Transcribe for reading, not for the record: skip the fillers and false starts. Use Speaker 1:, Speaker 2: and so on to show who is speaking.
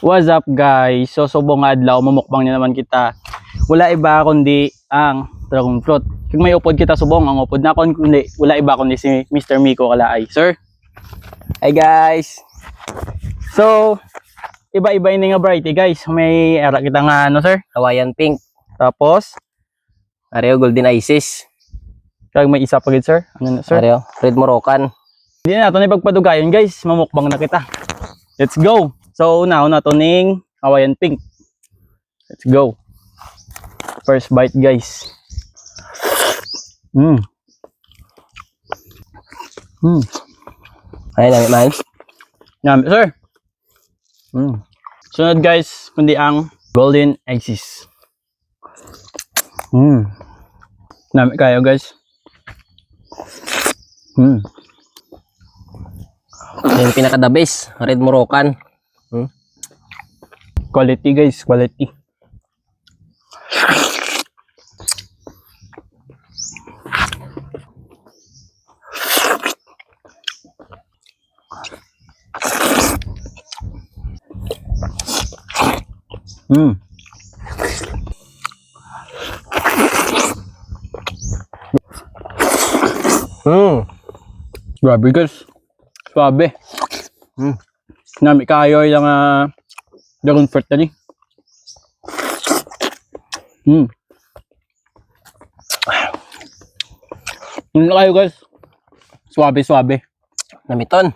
Speaker 1: What's up guys? So subong adlaw mamukbang na naman kita. Wala iba kundi ang dragon fruit. Kung may upod kita subong, ang upod na kon kundi wala iba kundi si Mr. Miko Kalaay. Sir. Hi guys. So iba-iba ini nga variety guys. May era kita nga ano sir?
Speaker 2: Hawaiian pink.
Speaker 1: Tapos
Speaker 2: Areo golden isis.
Speaker 1: kag may isa pa gid sir. Ano na sir?
Speaker 2: Areo red moroccan.
Speaker 1: Hindi na nato ni pagpadugayon guys. Mamukbang na kita. Let's go. So una to ning Hawaiian pink. Let's go. First bite guys.
Speaker 2: Ay nami man.
Speaker 1: Yummy sir. Sunod guys, kundi ang golden isis. Nami kayo guys.
Speaker 2: Yung pinaka the best, red moroccan.
Speaker 1: Quality guys, quality. Grabe guys. Suabe. Nami kayo yung dragon fruit na ni. Ano kayo guys? Suabe.
Speaker 2: Namiton.